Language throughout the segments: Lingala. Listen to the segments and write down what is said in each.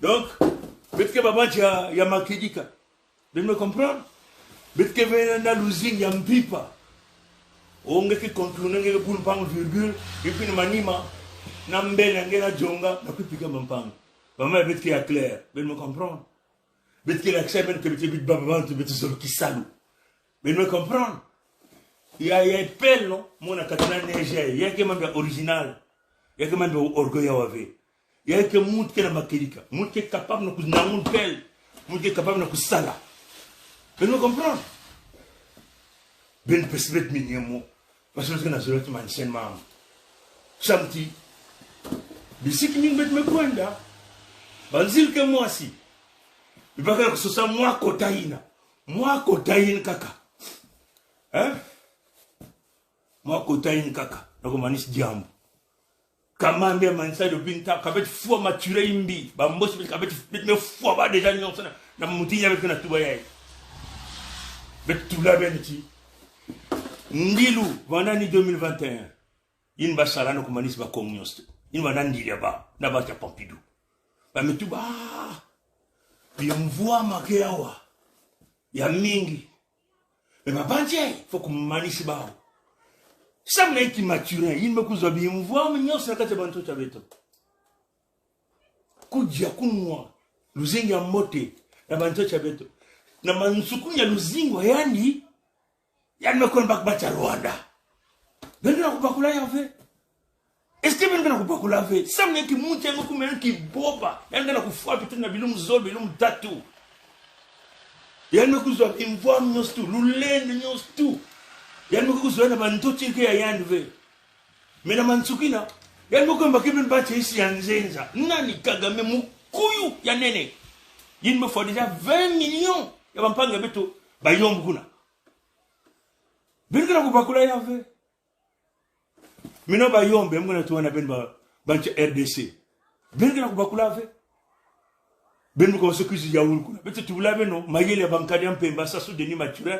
Donc, betke babanchi ya makidika. Vous me comprendre? Betke vena losing ya mpipa. Onge ki contourner ngeke pour mpang virgule et puis manima na mbele ngena jonga na kupika mpang. Maman betke ya clair. Vous me comprendre? Betke la chaîne que betke bit baba tu betke sur qui salou. Vous me comprendre? Il y a pelle non mon akatana neige, il y a que même original. Il y a que même orgueil avec. Il y a que monde qui est makidika, monde qui est capable de nous namun pelle, monde qui est capable de nous sala. Vous me comprendre? Ben pesbet minimo. Parce que nous avons un enseignement. Samedi, bisiki ni bet me kwenda. Banzil que moi si. Il va faire que ce soit moi kotaina. Moi kotaina kaka. Hein? Moi kotaina kaka. Donc manis diambo. Kamambe mansa de binta kabet fo mature imbi. Ba mbos kabet bet me fo ba déjà nyon sana. Na mutinya bet na tubaya. Bet tula benti. Ndilu, vandani 2021, in ba salano kumanis ba komnyost. In vandani ba, na ba ta Pompidou. Ba metuba, bi mvua makeawa, ya mingi. Me mabanje, faut kumanis ba. Samna iki mature, in me kuzo bi mvua mnyos na kate banto chabeto. Kujia kunwa, luzingi ya mote, na banto chabeto. Na mansukunya luzingo yani, Yann me konne bakbacha Rwanda. Bendera kubakula yave. Est-ce que bendera kubakula yave? Samne ki munche ngo kumene ki boba. Yann na kufuata tu na bilum zol bilum tatu. Yann me kuzwa imvwa nyostu, lulende nyostu. Yann me kuzwa na bantochi ke ya yann ve. Mena mansukina. Yann me konne bakibin bache isi yanzenza. Nani Kagame mukuyu ya nene. Yin me faut déjà 20 millions. Ya bampanga beto bayombu kuna. Bengana kubakula yave. Mino ba yombe mngana tuwana ben ba banche RDC. Bengana kubakula yave. Ben ko sekuzi ya ulkuna. Bete tubula beno mayele bankadi mpemba sasu Denis Mature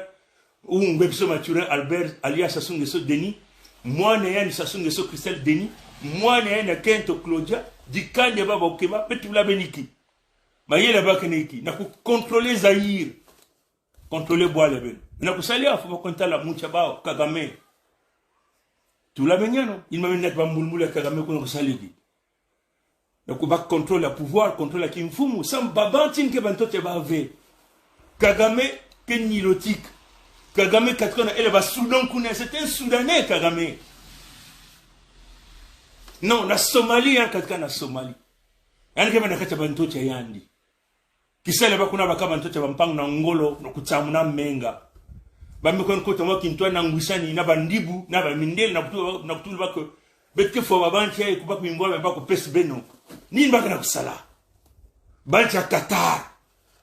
ou ngwebso Mature Albert alias sasu ngeso Denis. Moi ne yani sasu ngeso Christelle Denis. Moi ne yani Kento Claudia dikande baba okeba bete tubula beniki. Mayele bakeniki na ku contrôler Zaïre. Contrôler boile ben. Na kusalia faut compter la mucha bao Kagame. Tu la benyano, il m'a mené ba mulmula Kagame ko kusaligi. Na ku ba contrôle le pouvoir, contrôle la kimfumu, sam babantin ke bantote ba ve. Kagame ke nilotique. Kagame katkona ele ba Soudan kuna, c'était un Soudanais Kagame. Non, na Somalie hein katkana Somalie. Yani ke banakata bantote yandi. Kisale ba kuna ba kabantote ba mpang na ngolo no kutsamuna menga. Bambe kon ko tomo kinto na ngwisani na bandibu na ba mindel na kutu ba ko betke fo ba banche ku ba ku imbo ba ko pes beno ni mbaka na kusala bancha Qatar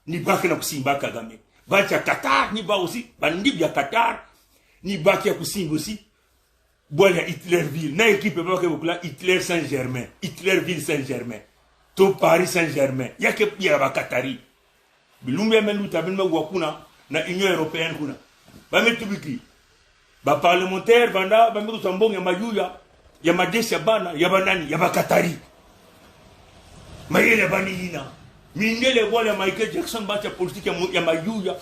ni baka na kusimba Kagame bancha Qatar ni ba aussi bandibu ya Qatar ni baka ya kusimba aussi boya Hitlerville na équipe ba ko kula Hitler Saint-Germain Hitlerville Saint-Germain to Paris Saint-Germain yake ya ba Qatari bilumbe melu tabin ma wakuna na Union Européenne kuna ba metubiki ba parlementaire banda ba metu tambonga mayuya ya madesi bana ya banani ya bakatari mayele banina mindele wala Michael Jackson bacha politique ya mayuya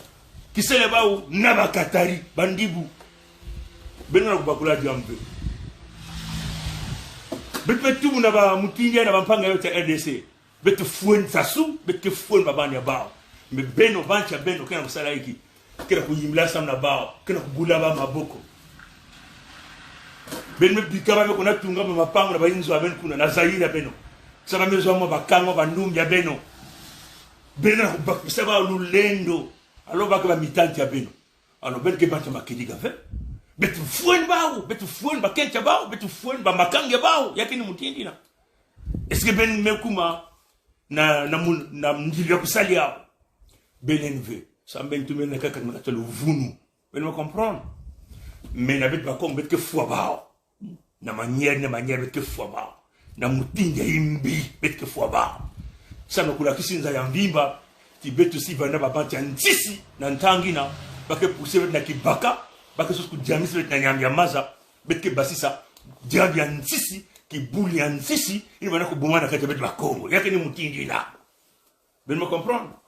kisele bawo na bakatari bandibu benna kubakula jambe betu na ba mutinja na bampanga yote RDC betu fuen sasu betu fuen babani bao me beno bancha beno kana kusala hiki kena kuyimla samna bao kena kugula ba maboko ben me bikaba me kona tunga ba mapango na bayinzo aben kuna na Zaïre beno saba mezo mo bakango ba ndumya beno beno kubakisa ba lulendo alo ba ka mitanti ya beno alo ben ke bata makidika fe betu fuen ba kencha bao betu fuen ba makange bao yakini mutindi na est-ce que ben me kuma na mndili kusalia benenve ça ben tu me na kaka na tolo vunu ben me comprendre mais na bet ba ko bet ke fwa bao na manière bet ke fwa bao na mutinja imbi bet ke fwa bao ça me kula kisinza ya mbimba ti betu si vana baba tantisi na ntangina ba ke pousser na kibaka ba ke sosku jamis bet na nyam ya maza bet ke basisa diabi ntisi ki buli ntisi il vana ko bumana ka bet ba kongo yake ni mutinji na Ben me comprendre.